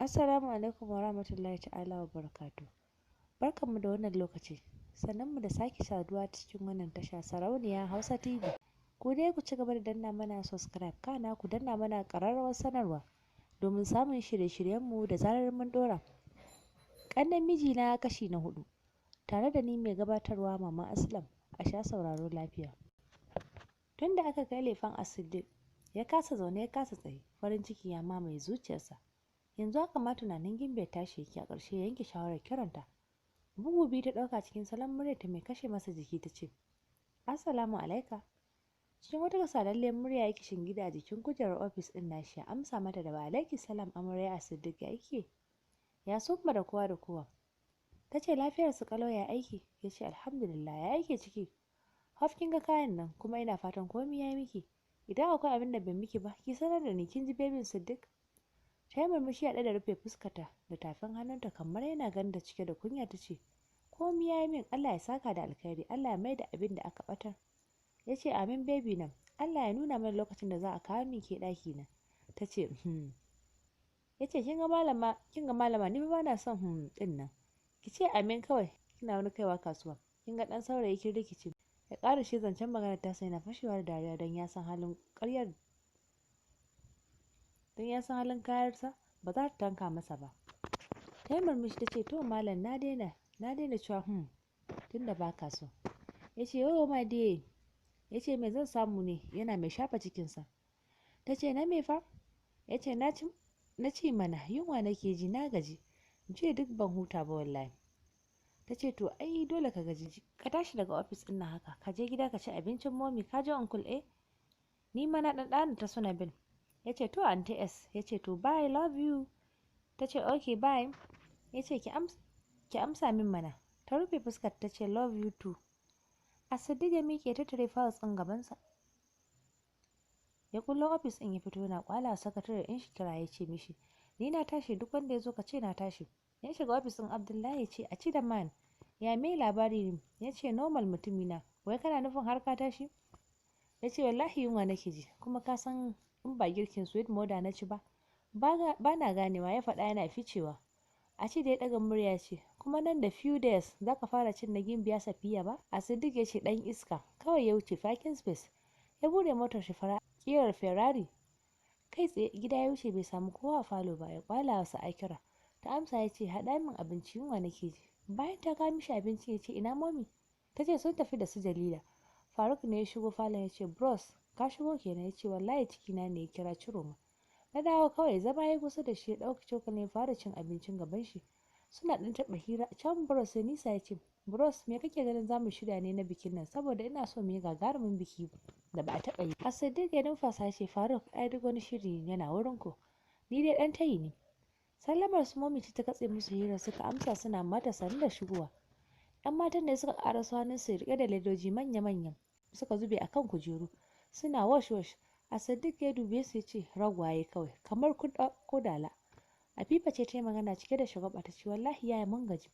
Assalamu alaikum wa rahmatullahi ta'ala wa barakatuh. Barkanmu da wannan lokaci, sannanmu da sake saduwa cikin wannan tasha Sarauniya Hausa TV. Ku dai ku ci gaba da danna mana subscribe, kana ku danna mana ƙararrawar sanarwa domin samun shirye-shiryenmu da zarar mun ɗora. Ƙannen mijina kashi na 4, tare da ni mai gabatarwa Mama Aslam, a sha sauraro lafiya. Tun da aka kai lefen As-Siddiq, ya kasa zaune ya kasa tsaye, farin ciki ya mamaye zuciyarsa. Yanzu haka ma tunanin Gimbe tashi yake, a ƙarshe ya yanke shawarar kiranta. Bugu biyu ta ɗauka cikin salon muryarta mai kashe masa jiki ta ce, Assalamu alaika. Cikin wata kasalalliyar murya yake shingida a jikin kujerar ofis ɗin nashi, ya amsa mata da wa alaiki salam amarya As-Siddiq, ya yake? Ya summa da kowa da kowa. Ta ce lafiyar su kalau, ya aiki? Ya ce alhamdulillah, ya aike ciki. Haf kin ga kayan nan, kuma ina fatan komai ya yi miki. Idan akwai abin da bai miki ba, ki sanar da ni, kin ji babin Siddiq? Ta yi murmushi haɗe da rufe fuskata da tafin hannunta kamar yana ganin da cike da kunya ta ce, komai ya yi min, Allah ya saka da alkhairi, Allah ya mai da abin da aka ɓatar. Ya ce amin baby nan, Allah ya nuna mana lokacin da za a kawo min ke ɗaki na. Ta ce Ya ce kin ga malama ni ba na son ɗin nan. Ki ce amin kawai, kina wani kaiwa kasuwa. Kin ga ɗan saurayi kin rikici. Ya ƙara shi zancen maganar ta sai na fashewa da dariya don ya san halin ƙaryar kayarsa ba za ta tanka masa ba. Ta yi murmushi ta ce to malam na daina cewa tun da ba ka so. Ya ce oh my dear. Ya ce me zan samu ne, yana mai shafa cikinsa. Ta ce na me fa? Ya ce na ci mana, yunwa nake ji, na gaji, jiya duk ban huta ba wallahi. Ta ce to ai dole ka gaji, ka tashi daga ofis ɗin nan haka, ka je gida ka ci abincin momi, ka ji uncle ni ma na ɗan ta suna bin. Ya ce to aunty S. Ya ce to bye, love you. Ta ce okay bye. Ya ce ki amsa min mana. Ta rufe fuskar ta ce love you too. As-Siddiq ya miƙe ta tare files ɗin gabansa. Ya kullo ofis ɗin ya fito yana kwala sakatare ɗin shi kira ya ce mishi, ni na tashi, duk wanda ya zo ka ce na tashi. Ya shiga ofis ɗin Abdullahi ya ce a ci da man. Ya me labari ne? Ya ce normal mutumina, wai kana nufin har ka tashi? Ya ce wallahi yunwa nake ji, kuma ka san in ba girkin sweet moda na ci ba na ganewa, ya faɗa yana ficewa. A ci da ya ɗaga murya ce, kuma nan da few days za ka fara cin na Gimbiya Safiya ba? As-Siddiq ya ce ɗan iska, kawai ya wuce parking space. Ya bude motar shi fara ƙirar Ferrari. Kai tsaye gida ya wuce, bai samu kowa a falo ba, ya kwala wasu a kira. Ta amsa ya ce haɗa min abinci, yunwa nake ji. Bayan ta kawo mishi abinci ya ce ina momi? Ta ce sun tafi da su Jalila. Faruk ne ya shigo falon ya ce bros ka shigo kenan? Ya ce wallahi cikina ne ya kira Ciroma. Na dawo kawai, zama ya kusa da shi, ya ɗauki cokali ya fara cin abincin gaban shi. Suna ɗan taɓa hira can. Bros sai nisa ya ce bros me kake ganin zamu shirya ne na bikin nan, saboda ina so mu yi gagarumin biki da ba a taɓa yi. As-Siddiq ya numfasa ya ce Faruk ai duk wani shiri yana wurin ku, ni dai ɗan tayi ne. Sallamar su momi ta katse musu hira, suka amsa suna mata sanin da shigowa. Yan matan da suka ƙara su hannun su riƙe da ledoji manya-manyan suka zube akan kujeru suna wash. As-Siddiq ya dube su ya ce ragwaye kawai kamar kudala. Afifa ce ta yi magana cike da shagwaba ta ce wallahi yaya mun gaji.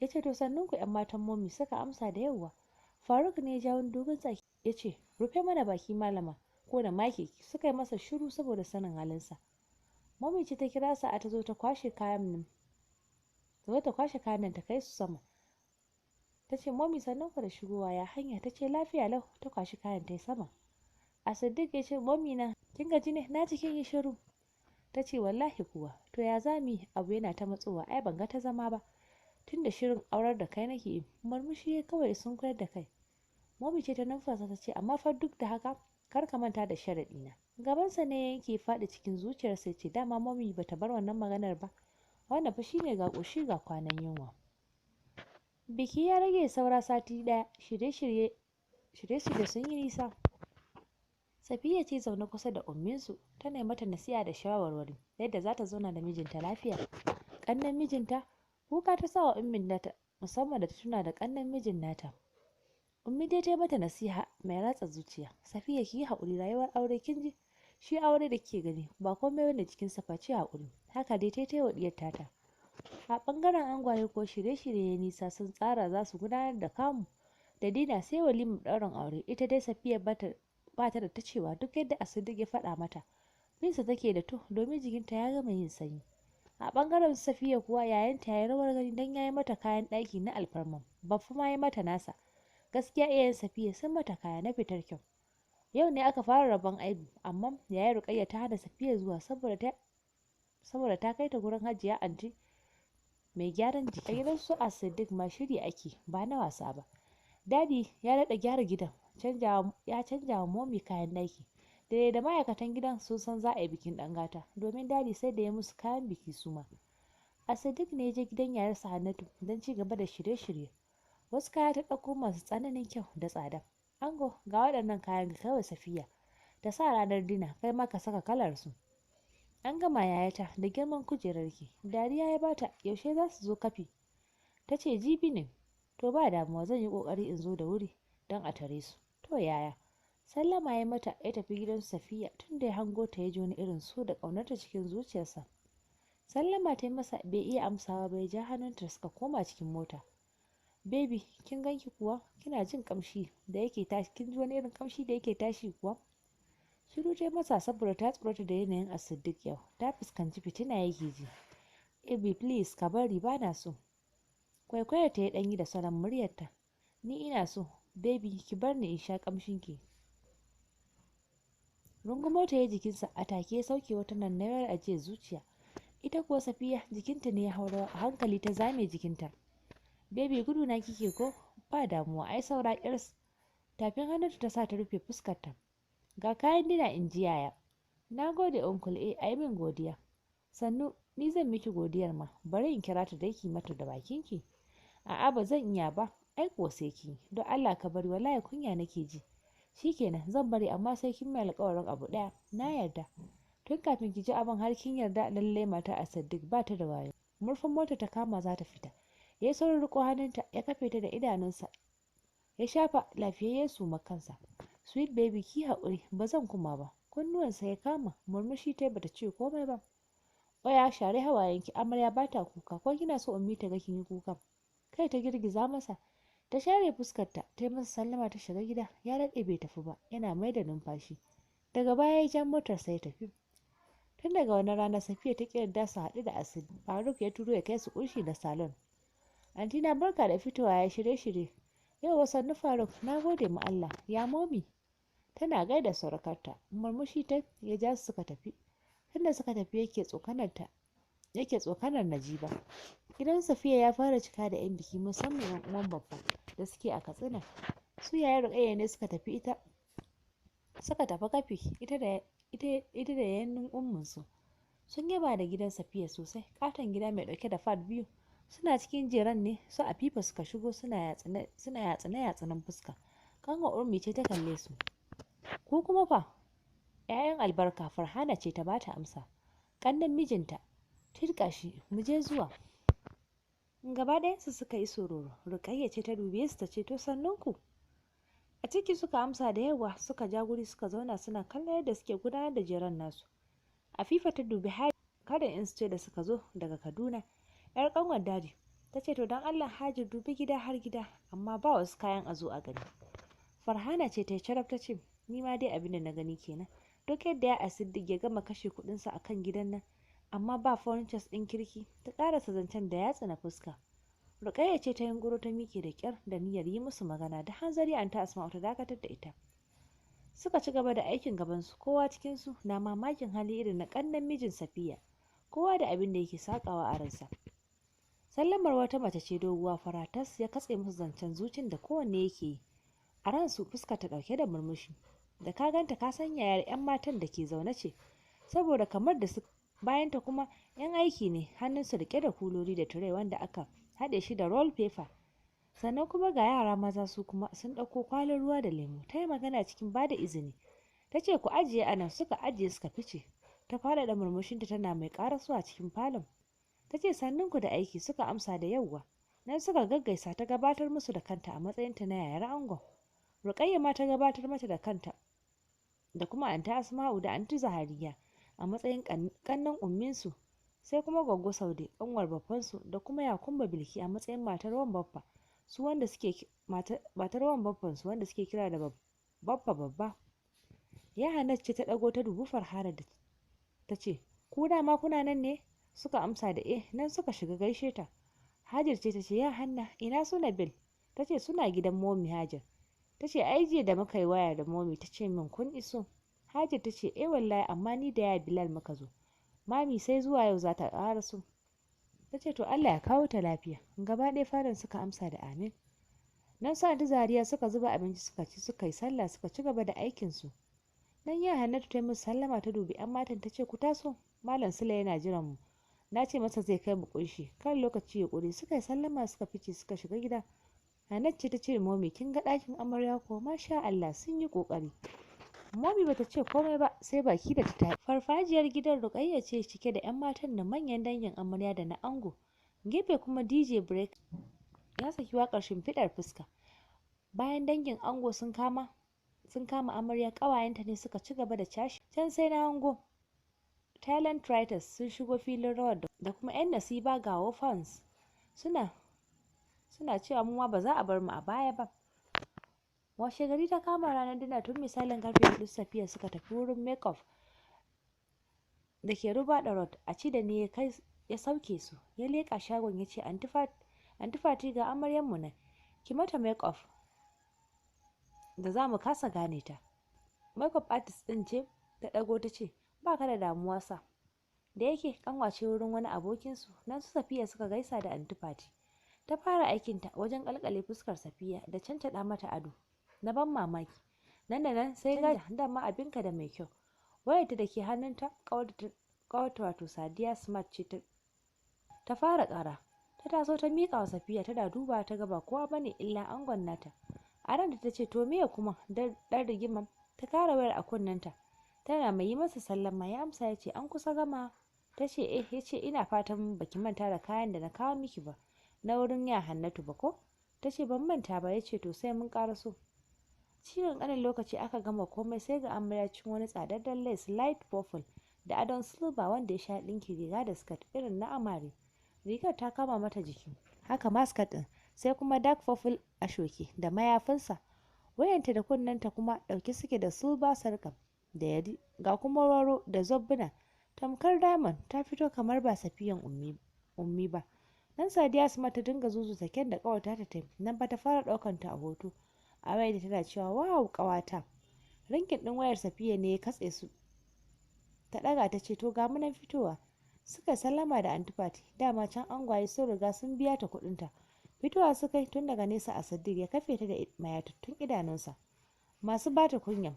Ya ce to sannun ku yan matan momi, suka amsa da yawa. Faruk ne ya jawo dogon tsaki ya ce rufe mana baki malama ko da maki. Suka yi masa shiru saboda sanin halinsa. Momi ce ta kira sa ta zo ta kwashe kayan nan ta kai su sama. Ta ce momi sannan ku da shigowa, ya hanya? Ta ce lafiya lau. Ta kwashi kayan ta yi sama. As-Siddiq ya ce momi na kin gaji ne, na ji kin yi shiru. Ta ce wallahi kuwa, to ya zami, abu yana ta matsowa, ai ban ga ta zama ba, tunda shirin aurar da kai nake yi. Murmushi kawai sun koyar da kai. Momi ce ta numfasa ta ce amma fa duk da haka kar ka manta da sharaɗi na. Gabansa ne yake faɗi cikin zuciyarsa ya ce dama momi bata bar wannan maganar ba, wannan fa shine ga ƙoshi ga kwanan yunwa. Biki ya rage saura sati ɗaya, shirye-shirye sun yi nisa. Safiya ce zaune kusa da umminsu, tana mata nasiha da shawarwari yadda za ta zauna da mijinta lafiya. Ƙannen mijinta kuka ta sa wa ummin nata, musamman da ta tuna da ƙannen mijin nata. Ummi dai ta yi mata nasiha mai ratsa zuciya. Safiya ki yi haƙuri, rayuwar aure kin ji, shi aure da kike gani ba komai wanda cikin sa face haƙuri. Haka dai ta yi wa diyar tata. A ɓangaren angwaye ko shirye-shirye nisa, sun tsara za su gudanar da kamu da dina sai walimar ɗaurin aure. Ita dai Safiya ba ta da ta cewa, duk yadda As-Siddiq ya faɗa mata binsa take da to, domin jikinta ya gama yin sanyi. A ɓangaren Safiya kuwa yayanta ya yi rawar gani don ya yi mata kayan ɗaki na alfarma, Baffa ma ya mata nasa. Gaskiya iyayen Safiya sun mata kaya na fitar kyau. Yau ne aka fara rabon aibu, amma yayar Rukayya ta hana Safiya zuwa saboda ta kai ta gurin Hajiya Anti mai gyaran jiki. A gidan su a Siddiq ma shiri ake ba na wasa ba. Dadi ya daɗa gyara gidan, ya canja wa momi kayan ɗaki. Da ma'aikatan gidan sun san za a yi bikin ɗan gata, domin dadi sai da ya musu kayan biki su ma. A Siddiq ne ya je gidan yayarsa Hannatu don ci gaba da shirye-shirye. Wasu kaya ta ɗauko masu tsananin kyau da tsada. Ango, ga waɗannan kayan kawai Safiya ta sa ranar dina, kai ma ka saka kalar su. An gama yayata da girman kujerarki. Dariya ya bata, yaushe za su zo kafi? Ta ce jibi ne. To ba damuwa, zan yi ƙoƙari in zo da wuri don a tare su. To yaya? Sallama ya mata ya tafi gidan Safiya, tun da ya hango ta ya ji wani irin so da ƙaunarta cikin zuciyarsa. Sallama ta yi masa bai iya amsawa ba, ya ja hannunta suka koma cikin mota. Baby, kin ganki kuwa? Kina jin kamshi da yake tashi? Kin ji wani irin kamshi da yake tashi kuwa? Shiru ta masa saboda ta tsorata da yanayin As-Siddiq yau. Ta fuskanci fitina yake ji. Baby please ka bari, bana so. Kwaikwayar ta ya ɗanyi da salon muryarta. Ni ina so. Baby ki bar ni in sha kamshin ki. Rungumo ta ya jikinsa a take ya sauke wata nannayar ajiyar zuciya. Ita kuwa Safiya jikinta ne ya haura a hankali ta zame jikinta. Baby gudu na kike ko? Ba damuwa, ai saura ƙirs. Tafin hannunta ta sa ta rufe fuskarta. Ga kayan dina in ji yaya. Na gode uncle, ai min godiya. Sannu, ni zan miki godiyar ma. Bari in kira ta dai ki mata da bakinki. A'a ba zan iya ba. Ai ko sai ki. Don Allah ka bari, wallahi kunya nake ji. Shikenan zan bari, amma sai kin mai alƙawarin abu ɗaya. Na yarda. Tun kafin ki ji abin har kin yarda lallai mata a Siddiq ba ta da wayo. Murfin mota ta kama za ta fita. Ya yi saurin riƙo hannunta ya kafe ta da idanunsa. Ya shafa lafiyayyen suma kansa. Sweet baby ki haƙuri, ba zan kuma ba. Kunnuwansa ya kama, murmushi ta bata ce komai ba. Oya share hawayenki, amarya ba ta kuka, ko kina so ummi ta ga kin yi kuka? Kai ta girgiza masa. Ta share fuskarta, ta yi masa sallama ta shiga gida. Ya daɗe bai tafi ba, yana mai da numfashi. Daga baya ya ja motarsa ya tafi. Tun daga wani rana Safiya ta ƙi yarda su haɗu da Asid. Faruk ya turo ya kai su ƙunshi da salon. Antina barka da fitowa, ya shirye-shirye. Yau sannu Faruk, na gode ma Allah. Ya momi? Tana gaida surukarta. Murmushi ta ya ja su suka tafi. Tunda suka tafi yake tsokanar Najiba. Gidan Safiya ya fara cika da 'yan biki, musamman 'yan uwan babba da suke a Katsina. Su yayar Rukayya ne suka tafi kafi ita da yannin umminsu. Sun yaba da gidan Safiya sosai. Katon gida mai dauke da fat biyu. Suna cikin jeran ne su Afifa suka shigo suna yatsune fuska. Kanwa Ummi ce ta kalle su. Ku kuma fa? 'Ya'yan albarka Farhana ce ta bata amsa. Kannan mijinta. Tirka shi, mu je zuwa. Gaba ɗayansu suka yi sororo. Rukayya ce ta dube su ta ce to sannunku. A ciki suka amsa da yawa, suka ja guri suka zauna suna kallon yadda suke gudanar da jeran nasu. Afifa ta dubi Haji in su ce da suka zo daga Kaduna. 'Yar ƙanwar Dadi ta ce to don Allah Haji dubi gida har gida, amma ba wasu kayan a zo a gani. Farhana ce ta yi carab ta ce ni ma dai abin da na gani kenan. Duk yadda ya Asiddiq ya gama kashe kuɗinsa a kan gidan nan, amma ba furnitures ɗin kirki. Ta ƙarasa zancen da yatsa na fuska. Rukayya ce ta yunguro ta miƙe da ƙyar da niyyar yi musu magana, da hanzari Anta Asma'u ta dakatar da ita. Suka ci gaba da aikin gabansu, kowa cikinsu na mamakin hali irin na ƙannen mijin Safiya, kowa da abin da yake sakawa a ransa. Sallamar wata mace ce doguwa faratas ya katse musu zancen zucin da kowanne yake yi. A ransu fuska ta ɗauke da murmushi. Da ka ganta ka san yayar 'yan matan da ke zaune ce, saboda kamar da su bayanta kuma 'yan aiki ne, hannunsu riƙe da kuloli da tire wanda aka haɗe shi da roll paper. Sannan kuma ga yara maza su kuma sun ɗauko kwalin ruwa da lemu. Ta yi magana cikin ba da izini. Ta ce ku ajiye anan, suka ajiye suka fice. Ta faɗaɗa murmushinta tana mai ƙarasuwa cikin falon. Ta ce sannunku da aiki, suka amsa da yawwa. Nan suka gaggaisa, ta gabatar musu da kanta a matsayinta na yayar angon. Rukayya ma ta gabatar mata da kanta da kuma Anta Asma'u da Anti Zahariya a matsayin ƙannan umminsu, sai kuma Gwaggo Saude ƙanwar babbansu da kuma Yakumba Bilki a matsayin matar wan baffa su wanda suke matar wan baffan su wanda suke kira da baffa babba. Ya Hannat ce ta ɗago ta dubi Farhana da ta ce ku dama kuna nan ne? suka amsa da nan suka shiga gaishe ta. Hajar ce ta ce, ya Hanna, ina su Nabil? Ta ce suna gidan momi Hajar. Ta ce ai jiya da muka yi waya da momi ta ce min kun iso. Hajar ta ce wallahi amma ni da ya Bilal muka zo. Mami sai zuwa yau za ta ƙaraso. Ta ce to Allah ya kawo ta lafiya. Gaba ɗaya fadan suka amsa da amin. Nan sa ta Zariya suka zuba abinci suka ci suka yi sallah suka ci gaba da aikinsu. Nan ya Hannatu ta yi musu sallama ta dubi 'yan matan ta ce ku taso Malam Sule yana jiran mu. Na ce masa zai kai mu kunshi kan lokaci ya ƙure. Suka yi sallama suka fice suka shiga gida. Hannatu ce ta ce momi kin ga ɗakin amarya ko masha Allah sun yi ƙoƙari. Momi bata ce komai ba sai baki da ta tafi. Farfajiyar gidan Rukayya ce cike da 'yan matan da manyan dangin amarya da na ango. Gefe kuma DJ Break ya saki waƙar shimfiɗar fuska. Bayan dangin ango sun kama amarya, ƙawayenta ne suka ci gaba da cashi. Can sai na hango talent writers sun shigo filin rawar da kuma 'yan nasiba ga fans suna cewa mu ma ba za a bar mu a baya ba. Washe gari ta kama ranar dina tun misalin karfe 4 Safiya suka tafi wurin make-up da ke Rubaɗa Road. A ci da ne ya sauke su ya leƙa shagon ya ce anti Fati ga amaryan mu nan ki mata make-up da za mu kasa gane ta. Make-up artist ɗin ce ta ɗago ta ce ba ka da damuwa sa, da yake kanwace wurin wani abokinsu. Nan su Safiya suka gaisa da anti Fati. Ta fara aikinta wajen kalkale fuskar Safiya da cancaɗa mata ado na ban mamaki. Nan da nan sai ga dama abinka da mai kyau. Wayarta da ke hannunta ƙawarta wato Sadiya Smart ce ta fara ƙara. Ta taso ta miƙa wa Safiya tana duba ta gaba kowa bane illa angon nata. A ran da ta ce to meye kuma dan rigima. Ta kara wayar a kunnenta tana mai yi masa sallama. Ya amsa ya ce an kusa gama. Ta ce ya ce ina fatan baki manta da kayan da na kawo miki ba na wurin ya Hannatu ba ko? Ta ce ban manta ba. Ya ce to sai mun ƙaraso. Cikin ƙanin lokaci aka gama komai sai ga amarya cikin wani tsadaddan lace light purple da adon silver wanda ya sha ɗinki riga da skirt irin na amare. Rigar ta kama mata jiki haka ma skirt ɗin sai kuma dark purple a shoke da mayafinsa. Wayanta da kunnenta kuma ɗauke suke da silver sarƙa da yadi ga kuma roro da zobbuna tamkar diamond. Ta fito kamar ba Safiyan ummi ba. Nan Sadiya Asma ta dinga zuzuta kyan da ƙawarta ta tafi. Nan ba ta fara ɗaukan ta a hoto a wayar da tana cewa wow ƙawata. Rinkin ɗin wayar Safiya ne ya katse su. Ta ɗaga ta ce to ga mu nan fitowa. Suka sallama da antifati. Dama can angwaye sun riga sun biya ta kuɗinta. Fitowa suka yi tun daga nesa. A Sadiq ya kafe ta da mayatattun idanunsa masu bata kunya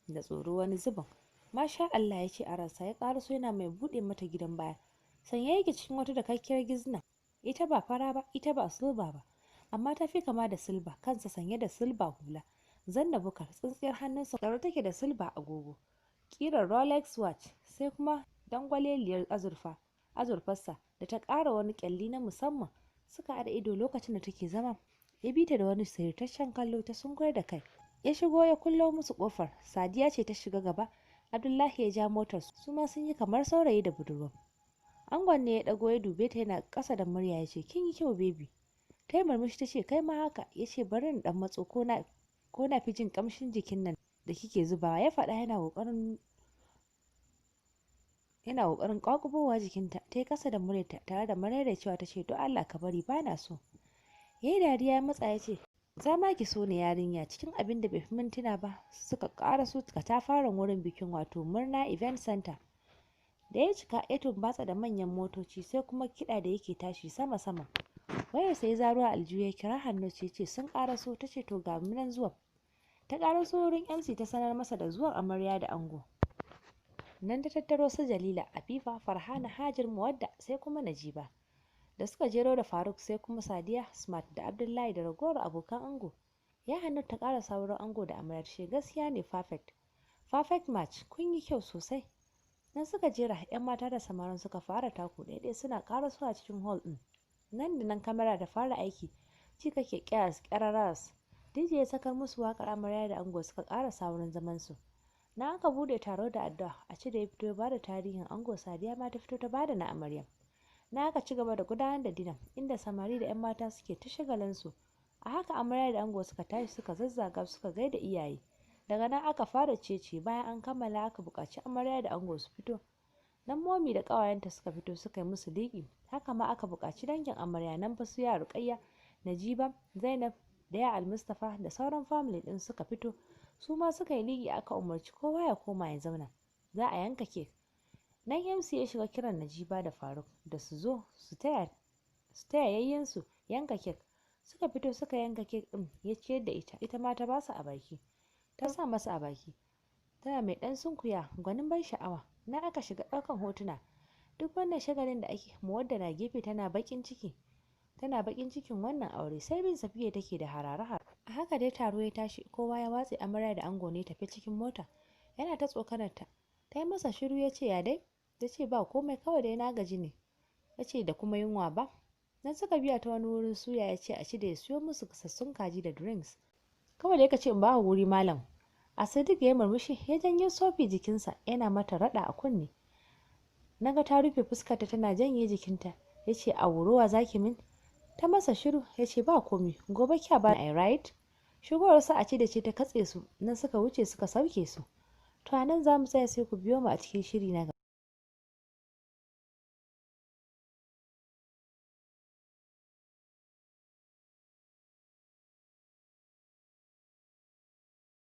da tsoro wani zubin. Masha Allah ya ce a ransa. Ya ƙaraso yana mai buɗe mata gidan baya. Sanye yake cikin wata dakakkiyar gizna. Ita ba fara ba ita ba silba ba amma ta fi kama da silba. Kansa sanye da silba hula zanna bukar tsintsiyar hannunsa tsaro take da silba agogo kirar Rolex watch sai kuma dangwaleliyar azurfarsa da ta ƙara wani ƙyalli na musamman. Suka haɗa ido lokacin da take zama. Ya bi ta da wani sirritaccen kallo. Ta sunkuyar da kai. Ya shigo ya kullo musu ƙofar. Sadiya ce ta shiga gaba. Abdullahi ya ja motar su ma sun yi kamar saurayi da budurwa. Angon ne ya ɗago ya dube ta yana ƙasa da murya ya ce kin yi kyau baby. Ta yi murmushi ta ce kai ma haka. Ya ce bari in ɗan matso ko na fi jin ƙamshin jikin nan da kike zubawa. Ya faɗa yana ƙoƙarin ƙwaƙubowa jikinta. Ta yi ƙasa da muryarta tare da maraicewa ta ce to Allah ka bari bana so. Ya yi dariya ya matsa ya ce za ma ki so ne yarinya. Cikin abin da bai fi mintuna ba suka ƙara su katafaren wurin bikin wato Murna Event Center da ya cika ya tumbatsa da manyan motoci sai kuma kiɗa da yake tashi sama-sama. Wayar sai zaro aljihu ya kira hannu ce sun ƙaraso. Ta ce to ga mu nan zuwa. Ta ƙaraso wurin MC ta sanar masa da zuwan amarya da ango. Nan ta tattaro su Jalila, Afifa, Farhana, Hajar, Muwadda sai kuma Najiba da suka jero da Faruk sai kuma Sadiya Smart da Abdullahi da ragowar abokan ango. Ya hannu ta ƙara sauran ango da amaryar ce gaskiya ne perfect match kun yi kyau sosai. Nan suka jera 'yan mata da samarin suka fara taku ɗaiɗai suna ƙarasowa cikin hall ɗin. Nan da nan kamera da fara aiki ci kake ƙyararas. DJ ya sakar musu waƙar amarya da ango suka ƙara saurin zaman su. Na aka bude taro da addu'a. A ci da ya fito ya bada tarihin ango. Sadiya ma ta fito ta bada na amarya. Na aka ci gaba da gudanar da dinan inda samari da 'yan mata suke ta shagalin su. A haka amarya da ango suka tashi suka zazzaga suka gaida iyaye. Daga nan aka fara ciye-ciye. Bayan an kammala aka buƙaci amarya da ango su fito. nan momi da ƙawayenta suka fito suka yi musu liƙi. Haka ma aka buƙaci dangin amarya, nan fa su ya Ruƙayya, Najiba, Zainab da ya Almustafa da sauran family ɗin suka fito su ma suka yi liƙi. Aka umarci kowa ya koma ya zauna, za a yanka kek. Nan MC ya shiga kiran Najiba da Faruk da su zo su taya yayyensu yanka kek. Suka fito suka yanka kek ɗin, ya ciyar da ita ma ta basu a baki, ta sa masa a baki, tana mai ɗan sunkuya gwanin ban sha'awa. Na aka shiga ɗaukan hotuna. Duk wannan shagalin da ake, Muwadda na gefe tana bakin cikin wannan aure, sai bin Safiya take da harare. A haka dai taro ya tashi, kowa ya watse. Amarya da ango ne tafi cikin mota, yana ta tsokanarta. Ta yi masa shiru, ya ce ya dai? Ta ce ba komai, kawai dai na gaji ne. Ya ce da kuma yunwa ba? Nan suka biya ta wani wurin suya, ya ce a ci da ya siyo musu gasassun kaji da drinks. Kawai da ya ce in ba wuri malam. A Sadiq ya murmushi, ya janyo Sofi jikinsa yana mata raɗa a kunne. Naga ta rufe fuskarta tana janye jikinta. Ya ce a wurowa zaki min? Ta masa shiru. Ya ce ba komi, gobe kya ba I right? Shigowar sa a ci da ce ta katse su, nan suka wuce suka sauke su. To a nan za mu tsaya, sai ku biyo mu a cikin shiri na gaba.